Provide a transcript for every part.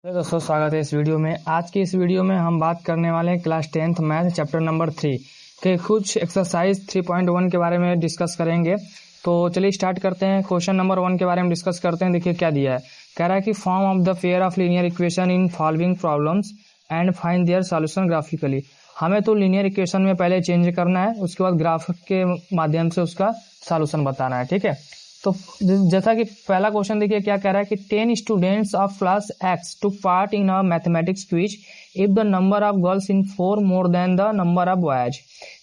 तो दोस्तों स्वागत है इस वीडियो में। आज की इस वीडियो में हम बात करने वाले हैं class 10th math chapter number 3 के कुछ एक्सरसाइज 3.1 के बारे में डिस्कस करेंगे। तो चलिए स्टार्ट करते हैं। क्वेश्चन नंबर 1 के बारे में डिस्कस करते हैं। देखिए क्या दिया है। कह रहा है कि form of the pair of linear equation in following problems and find their solution graphically. हमें तो लीनियर इक्वेशन में पहले चेंज करना है, उसके बाद ग्राफ के माध्यम से उसका सॉल्यूशन बताना है। ठीक है, तो जैसा कि पहला क्वेश्चन देखिए क्या कह रहा है कि 10 students of class x took part in a mathematics quiz if the number of girls in 4 more than the number of boys.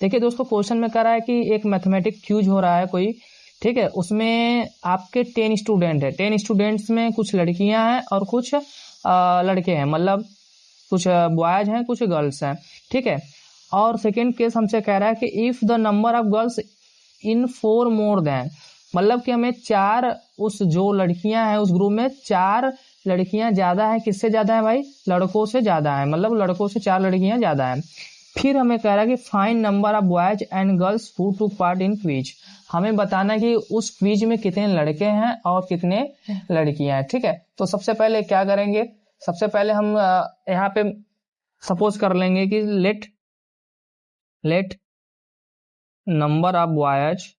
देखिए दोस्तों, क्वेश्चन में कह रहा है कि एक मैथमेटिक क्विज हो रहा है कोई, ठीक है, उसमें आपके 10 स्टूडेंट है। 10 स्टूडेंट्स में कुछ लड़कियां हैं और कुछ लड़के हैं, मतलब कुछ बॉयज हैं कुछ गर्ल्स हैं। ठीक है, और सेकेंड केस हमसे कह रहा है कि if the number of girls in 4 more than, मतलब कि हमें 4, उस जो लड़कियां हैं उस ग्रुप में 4 लड़कियां ज्यादा है। किससे ज्यादा है भाई? लड़कों से ज्यादा है, मतलब लड़कों से 4 लड़कियां ज्यादा है। फिर हमें कह रहा है कि find number of boys and girls who took part in quiz. हमें बताना है कि उस क्विज में कितने लड़के हैं और कितने लड़कियां हैं। ठीक है, तो सबसे पहले क्या करेंगे, सबसे पहले हम यहाँ पे सपोज कर लेंगे कि let number of boys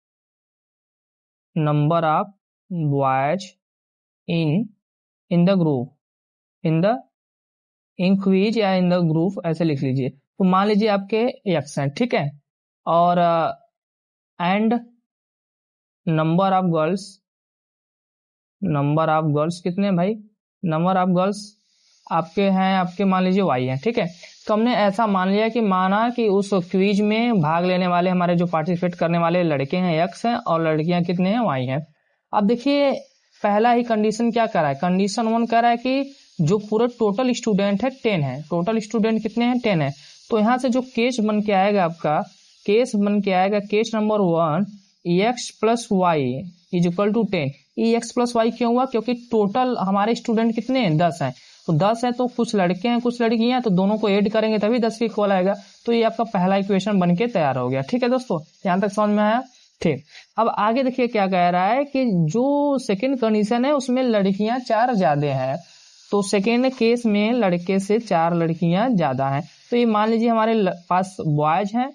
in the group in quiz या इन द ग्रुप ऐसे लिख लीजिए। तो मान लीजिए आपके एक्स हैं, ठीक है, और एंड नंबर ऑफ गर्ल्स कितने भाई? नंबर ऑफ गर्ल्स आपके हैं, आपके मान लीजिए वाई हैं। ठीक है, तो हमने ऐसा मान लिया कि माना कि उस क्विज में भाग लेने वाले हमारे जो पार्टिसिपेट करने वाले लड़के हैं एक्स हैं और लड़कियां कितने हैं? वाई हैं। अब देखिए पहला ही कंडीशन क्या कर रहा है, कंडीशन 1 कह रहा है कि जो पूरे टोटल स्टूडेंट है 10 है। टोटल स्टूडेंट कितने हैं? 10 है। तो यहाँ से जो केस बन के आएगा आपका, case number 1 X plus Y is equal to 10। X plus Y क्यों हुआ? क्योंकि टोटल हमारे स्टूडेंट कितने हैं? 10 हैं। तो 10 है तो कुछ लड़के हैं कुछ लड़कियां, तो दोनों को ऐड करेंगे तभी 10 के इक्वल आएगा। तो ये आपका पहला इक्वेशन बन के तैयार हो गया। ठीक है दोस्तों, यहाँ तक समझ में आया? ठीक, अब आगे देखिए क्या कह रहा है कि जो सेकंड कंडीशन है उसमें लड़कियां 4 ज्यादा है। तो सेकेंड केस में लड़के से 4 लड़कियां ज्यादा हैं। तो ये मान लीजिए हमारे पास बॉयज हैं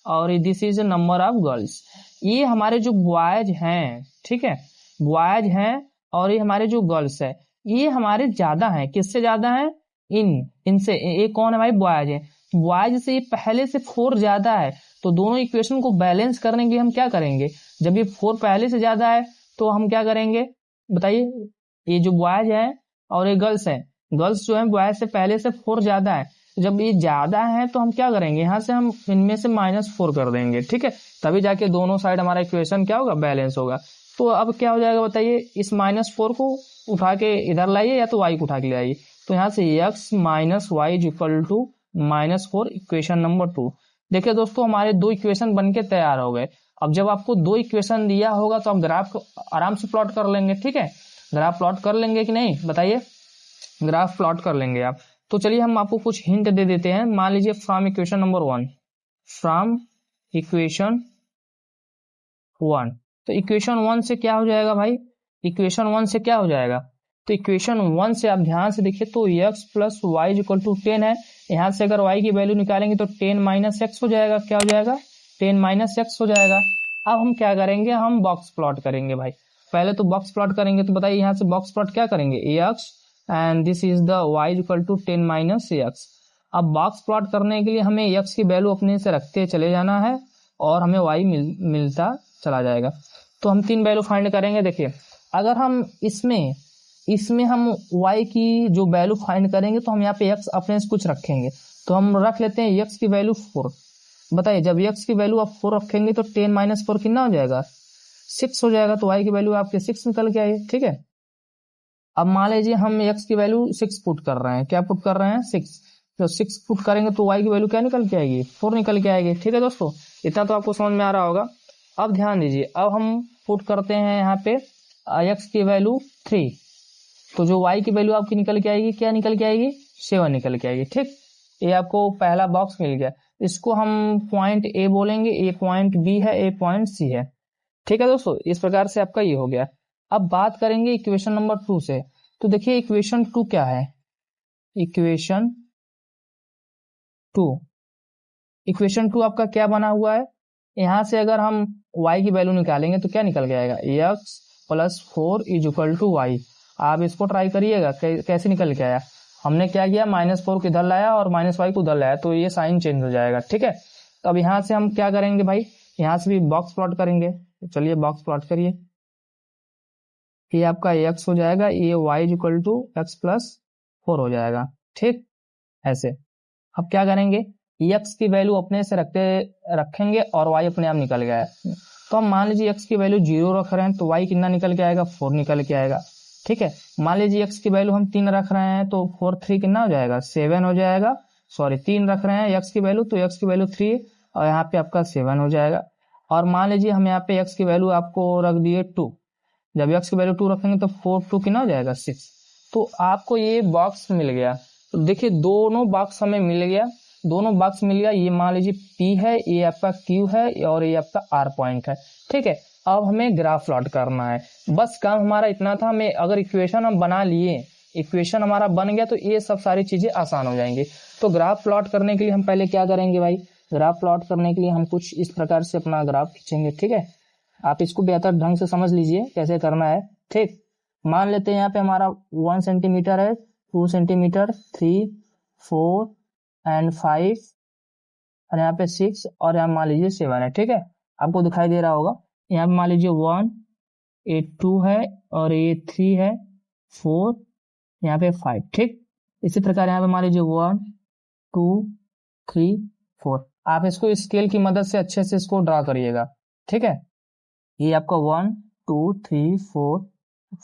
और this is number of girls. ये हमारे जो बॉयज हैं, ठीक है, बॉयज हैं और ये हमारे जो गर्ल्स है ये हमारे ज्यादा हैं। किससे ज्यादा है? इनसे। ये कौन है भाई? बॉयज है। बॉयज से ये पहले से 4 ज्यादा है। तो दोनों इक्वेशन को बैलेंस करने के लिए हम क्या करेंगे? जब ये 4 पहले से ज्यादा है तो हम क्या करेंगे बताइए? ये जो बॉयज है और ये गर्ल्स है, गर्ल्स जो है बॉयज से पहले से 4 ज्यादा है। जब ये ज्यादा है तो हम क्या करेंगे? यहाँ से हम इनमें से -4 कर देंगे। ठीक है, तभी जाके दोनों साइड हमारा इक्वेशन क्या होगा? बैलेंस होगा। तो अब क्या हो जाएगा बताइए? इस -4 को उठा के इधर लाइए या तो y को उठा के ले आइए। तो यहाँ से x minus Y is equal to -4, equation number 2। देखिए दोस्तों हमारे 2 इक्वेशन बन के तैयार हो गए। अब जब आपको 2 इक्वेशन दिया होगा तो आप ग्राफ को आराम से प्लॉट कर लेंगे। ठीक है, ग्राफ प्लॉट कर लेंगे कि नहीं बताइए? ग्राफ प्लॉट कर लेंगे आप। तो चलिए हम आपको कुछ हिंट दे देते हैं। मान लीजिए फ्रॉम इक्वेशन नंबर 1, तो इक्वेशन 1 से क्या हो जाएगा भाई? इक्वेशन 1 से क्या हो जाएगा? तो इक्वेशन 1 से आप ध्यान से देखिए तो x plus y equal to 10 है। यहाँ से अगर y की वैल्यू निकालेंगे तो 10 माइनस एक्स हो जाएगा। क्या हो जाएगा? 10 माइनस एक्स हो जाएगा। अब हम क्या करेंगे? हम बॉक्स प्लॉट करेंगे भाई। पहले तो बॉक्स प्लॉट करेंगे। तो बताइए यहाँ से बॉक्स प्लॉट क्या करेंगे? x and this is the y equal to 10 minus x. अब बॉक्स प्लॉट करने के लिए हमें x की वैल्यू अपने से रखते चले जाना है और हमें y मिलता चला जाएगा। तो हम 3 वैल्यू फाइंड करेंगे। देखिए अगर हम इसमें हम y की जो वैल्यू फाइंड करेंगे तो हम यहाँ पे x अपने से कुछ रखेंगे। तो हम रख लेते हैं x की वैल्यू 4। बताइए जब x की वैल्यू आप 4 रखेंगे तो 10 माइनस 4 कितना हो जाएगा? 6 हो जाएगा। तो y की वैल्यू आपके 6 निकल के आई। ठीक है, अब मान लीजिए हम x की वैल्यू 6 पुट कर रहे हैं। क्या पुट कर रहे हैं? 6। तो 6 पुट करेंगे तो y की वैल्यू क्या निकल के आएगी? 4 निकल के आएगी। ठीक है दोस्तों, इतना तो आपको समझ में आ रहा होगा। अब ध्यान दीजिए, अब हम पुट करते हैं यहाँ पे x की वैल्यू 3। तो जो y की वैल्यू आपकी निकल के आएगी, क्या निकल के आएगी? 7 निकल के आएगी। ठीक, ये आपको पहला बॉक्स मिल गया। इसको हम पॉइंट A बोलेंगे, ए पॉइंट B है, ए पॉइंट C है। ठीक है दोस्तों, इस प्रकार से आपका ये हो गया। अब बात करेंगे इक्वेशन नंबर 2 से। तो देखिए इक्वेशन 2 क्या है? इक्वेशन 2। इक्वेशन 2 आपका क्या बना हुआ है, यहां से अगर हम y की वैल्यू निकालेंगे तो क्या निकल के आएगा, x plus 4 is equal to y. आप इसको ट्राई करिएगा कैसे निकल के आया। हमने क्या किया, -4 को इधर लाया और -y को उधर लाया, तो ये साइन चेंज हो जाएगा, ठीक है। तो अब यहाँ से हम क्या करेंगे भाई, यहाँ से भी बॉक्स प्लॉट करेंगे। तो चलिए बॉक्स प्लॉट करिए। ये आपका x हो जाएगा, ये y is equal to x plus 4 हो जाएगा, ठीक। ऐसे अब क्या करेंगे, x की वैल्यू अपने से रखेंगे और y अपने आप निकल गया है। तो हम मान लीजिए x की वैल्यू 0 रख रहे हैं तो y कितना निकल के आएगा, 4 निकल के आएगा, ठीक है। मान लीजिए x की वैल्यू हम 3 रख रहे हैं तो 4 3 कितना हो जाएगा, 7 हो जाएगा। सॉरी 3 रख रहे हैं x की वैल्यू, तो x की वैल्यू 3 और यहाँ पे आपका 7 हो जाएगा। और मान लीजिए हम यहाँ पे x की वैल्यू आपको रख दिए 2, जब x की वैल्यू 2 रखेंगे तो 4 2 कितना हो जाएगा, 6। तो आपको ये बॉक्स मिल गया। तो देखिए दोनों बॉक्स हमें मिल गया, दोनों बॉक्स मिल गया। ये मान लीजिए P है, ये आपका Q है और ये आपका R पॉइंट है, ठीक है। अब हमें ग्राफ प्लॉट करना है, बस काम हमारा इतना था। हमें अगर इक्वेशन हम बना लिए, इक्वेशन हमारा बन गया तो ये सब सारी चीजें आसान हो जाएंगी। तो ग्राफ प्लॉट करने के लिए हम पहले क्या करेंगे भाई, ग्राफ प्लॉट करने के लिए हम कुछ इस प्रकार से अपना ग्राफ खींचेंगे, ठीक है। आप इसको बेहतर ढंग से समझ लीजिए कैसे करना है, ठीक। मान लेते हैं यहाँ पे हमारा 1 सेंटीमीटर है, 2 सेंटीमीटर, 3 4 एंड 5 और यहाँ पे 6 और यहाँ मान लीजिए 7 है, ठीक है। आपको दिखाई दे रहा होगा, यहाँ पे मान लीजिए 1 ये 2 है और ये 3 है, 4 यहाँ पे 5, ठीक। इसी प्रकार यहाँ पे मान लीजिए 1 2 3 4। आप इसको स्केल की मदद से अच्छे से इसको ड्रा करिएगा, ठीक है। ये आपका 1 2 3 4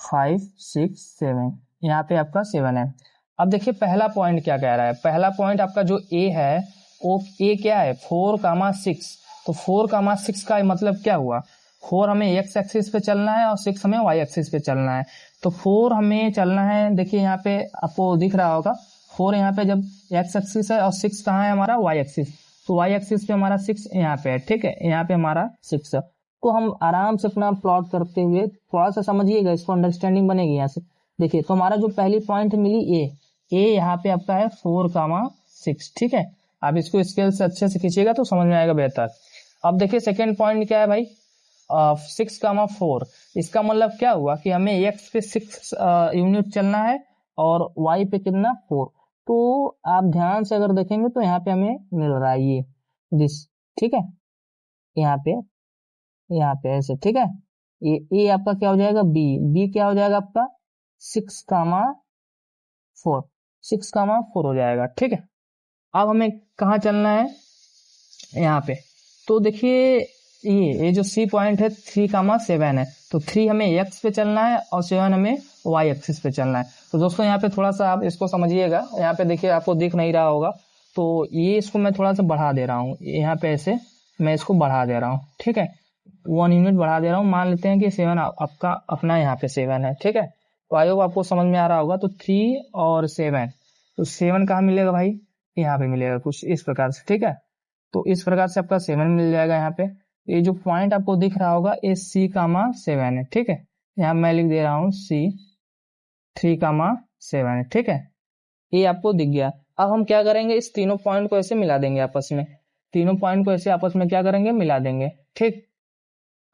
5 6 7, यहाँ पे आपका 7 है। अब देखिए पहला पॉइंट क्या कह रहा है, पहला पॉइंट आपका जो A है वो A क्या है, 4,6। तो 4,6 का मतलब क्या हुआ, 4 हमें x एक्सिस पे चलना है और 6 हमें y एक्सिस पे चलना है। तो 4 हमें चलना है, देखिए यहाँ पे आपको दिख रहा होगा 4 यहाँ पे जब x एक्सिस है और 6 कहाँ है हमारा, y एक्सिस। तो y एक्सिस पे हमारा 6 यहाँ पे है, ठीक है, यहाँ पे हमारा 6 है। तो हम आराम से अपना प्लॉट करते हुए थोड़ा सा समझिएगा, इसको अंडरस्टैंडिंग बनेगी यहाँ से। देखिए तो हमारा जो पहली पॉइंट मिली ए यहाँ पे आपका है 4,6, ठीक है। आप इसको स्केल से अच्छे से खींचिएगा तो समझ में आएगा बेहतर। अब देखिए सेकेंड पॉइंट क्या है भाई, 6,4। इसका मतलब क्या हुआ कि हमें x पे 6 यूनिट चलना है और y पे कितना 4। तो आप ध्यान से अगर देखेंगे तो यहाँ पे हमें मिल रहा है ये दिस, ठीक है, यहाँ पे ऐसे, ठीक है। ये आपका क्या हो जाएगा, बी क्या हो जाएगा आपका 6,4 हो जाएगा, ठीक है। अब हमें कहाँ चलना है, यहाँ पे। तो देखिए ये जो सी पॉइंट है 3,7 है, तो 3 हमें x पे चलना है और 7 हमें y एक्सिस पे चलना है। तो दोस्तों यहाँ पे थोड़ा सा आप इसको समझिएगा, यहाँ पे देखिए आपको दिख नहीं रहा होगा, तो ये इसको मैं थोड़ा सा बढ़ा दे रहा हूँ, यहाँ पे ऐसे मैं इसको बढ़ा दे रहा हूँ, ठीक है, 1 यूनिट बढ़ा दे रहा हूँ। मान लेते हैं कि 7 आपका अपना यहाँ पे 7 है, ठीक है। तो आई होप आपको समझ में आ रहा होगा। तो 3 और 7, तो 7 कहाँ मिलेगा भाई, यहाँ पे मिलेगा कुछ इस प्रकार से, ठीक है। तो इस प्रकार से आपका 7 मिल जाएगा यहाँ पे। ये जो पॉइंट आपको दिख रहा होगा ये C,7 है, ठीक है। यहाँ मैं लिख दे रहा हूँ C3,7 है, ठीक है। ये आपको दिख गया। अब हम क्या करेंगे, इस तीनों पॉइंट को ऐसे मिला देंगे आपस में, तीनों पॉइंट को ऐसे आपस में क्या करेंगे, मिला देंगे, ठीक।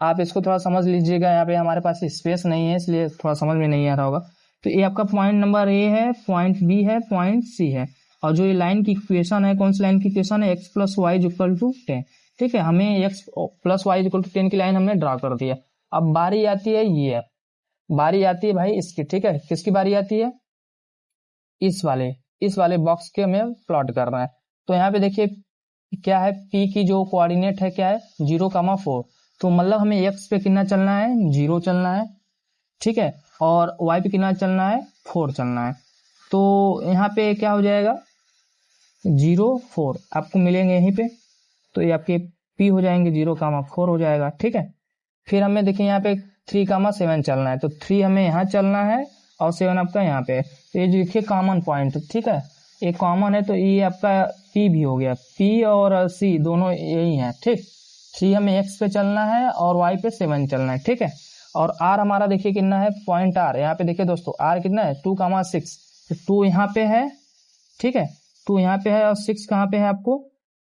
आप इसको थोड़ा समझ लीजिएगा, यहाँ पे हमारे पास स्पेस नहीं है इसलिए थोड़ा समझ में नहीं आ रहा होगा। तो ये आपका पॉइंट नंबर ए है, पॉइंट बी है, पॉइंट सी है। और जो ये लाइन की इक्वेशन है, कौन सी लाइन की इक्वेशन है, x plus y equal to 10, ठीक है। हमें x plus y equal to 10 की लाइन हमने ड्रा कर दिया। अब बारी आती है ये, बारी आती है भाई इसकी, ठीक है। किसकी बारी आती है, इस वाले बॉक्स के हमें प्लॉट करना है। तो यहाँ पे देखिए क्या है, p की जो कोऑर्डिनेट है क्या है, 0,4। तो मतलब हमें x पे कितना चलना है, 0 चलना है, ठीक है। और y पे कितना चलना है, 4 चलना है। तो यहाँ पे क्या हो जाएगा, 0 4 आपको मिलेंगे यहीं पे। तो ये आपके p हो जाएंगे, 0,4 हो जाएगा, ठीक है। फिर हमें देखिए यहाँ पे 3,7 चलना है, तो 3 हमें यहाँ चलना है और 7 आपका यहाँ पे। तो ये देखिए कॉमन पॉइंट, ठीक है, एक कॉमन है, तो ये आपका P भी हो गया, P और C दोनों यही है, ठीक। 3 हमें x पे चलना है और y पे 7 चलना है, ठीक है। और r हमारा देखिए कितना है, पॉइंट r, यहाँ पे देखिए दोस्तों r कितना है, 2,6। तो 2 यहाँ पे है ठीक है। 2 यहाँ पे है और 6 कहाँ पे है आपको,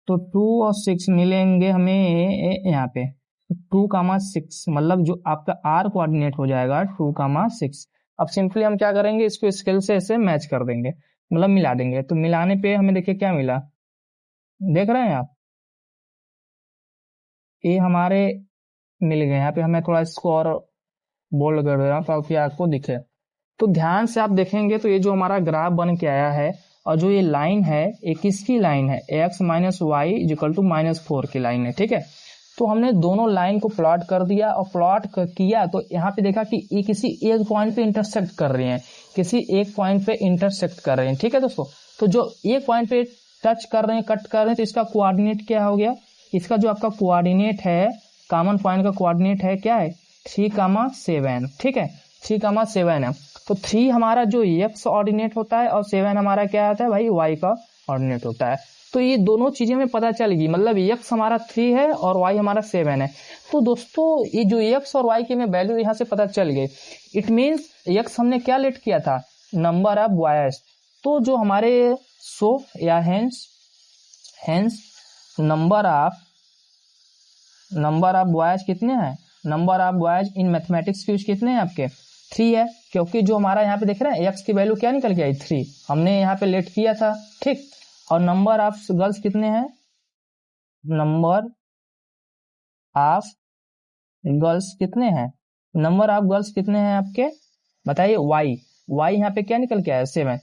तो 2 और 6 मिलेंगे हमें यहाँ पे 2,6, मतलब जो आपका आर कोऑर्डिनेट हो जाएगा 2,6। अब सिंपली हम क्या करेंगे, इसको स्केल से ऐसे मैच कर देंगे, मतलब मिला देंगे। तो मिलाने पे हमें देखिए क्या मिला, देख रहे हैं आप, ये हमारे मिल गए। यहाँ पे हमें थोड़ा इसको और बोल्ड कर दे रहा हूँ ताकि आपको दिखे। तो ध्यान से आप देखेंगे तो ये जो हमारा ग्राफ बन के आया है, और जो ये लाइन है ये किसकी लाइन है, x minus y equal to -4 की लाइन है, ठीक है। तो हमने दोनों लाइन को प्लॉट कर दिया, और प्लॉट किया तो यहाँ पे देखा कि ये किसी एक पॉइंट पे इंटरसेक्ट कर रहे हैं, किसी एक पॉइंट पे इंटरसेक्ट कर रहे हैं, ठीक है दोस्तों। तो जो एक पॉइंट पे टच कर रहे हैं, कट कर रहे हैं, तो इसका कोऑर्डिनेट क्या हो गया, इसका जो आपका कोऑर्डिनेट है, कॉमन पॉइंट का कोऑर्डिनेट है क्या है 3,7, ठीक है, 3,7 है। तो 3 हमारा जो x ऑर्डिनेट होता है और 7 हमारा क्या आता है भाई y का ऑर्डिनेट होता है। तो ये दोनों चीजें हमें पता चल गई, मतलब x हमारा 3 है और y हमारा 7 है। तो दोस्तों ये जो x और y की हमें वैल्यू यहाँ से पता चल गई, इट मीन्स x हमने क्या लेट किया था, नंबर ऑफ बॉयज। तो जो हमारे सो या हेंस नंबर ऑफ बॉयज कितने हैं, number of boys in mathematics के कितने हैं आपके 3 है, क्योंकि जो हमारा यहाँ पे देख रहे हैं x की वैल्यू क्या निकल के आई 3, हमने यहाँ पे लेट किया था, ठीक। और नंबर ऑफ गर्ल्स कितने हैं, नंबर ऑफ गर्ल्स कितने हैं, नंबर ऑफ गर्ल्स कितने हैं आपके बताइए, y यहाँ पे क्या निकल के आया 7।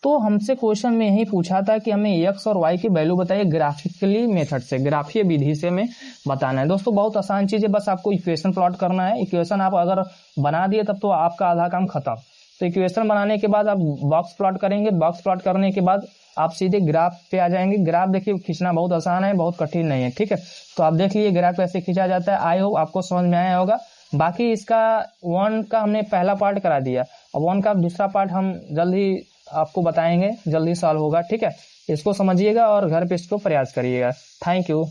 तो हमसे क्वेश्चन में यही पूछा था कि हमें x और y की वैल्यू बताइए ग्राफिकली मेथड से, ग्राफीय विधि से हमें बताना है। दोस्तों बहुत आसान चीज है, बस आपको इक्वेशन प्लॉट करना है। इक्वेशन आप अगर बना दिए तब तो आपका आधा काम खत्म। तो इक्वेशन बनाने के बाद आप बॉक्स प्लॉट करेंगे, बॉक्स प्लॉट करने के बाद आप सीधे ग्राफ पे आ जाएंगे। ग्राफ देखिए खींचना बहुत आसान है, बहुत कठिन नहीं है, ठीक है। तो आप देख लीजिए ग्राफ कैसे खींचा जाता है, आई होप आपको समझ में आया होगा। बाकी इसका 1 का हमने पहला पार्ट करा दिया, और 1 का दूसरा पार्ट हम जल्द ही आपको बताएंगे, जल्दी सॉल्व होगा, ठीक है। इसको समझिएगा और घर पे इसको प्रयास करिएगा। Thank you.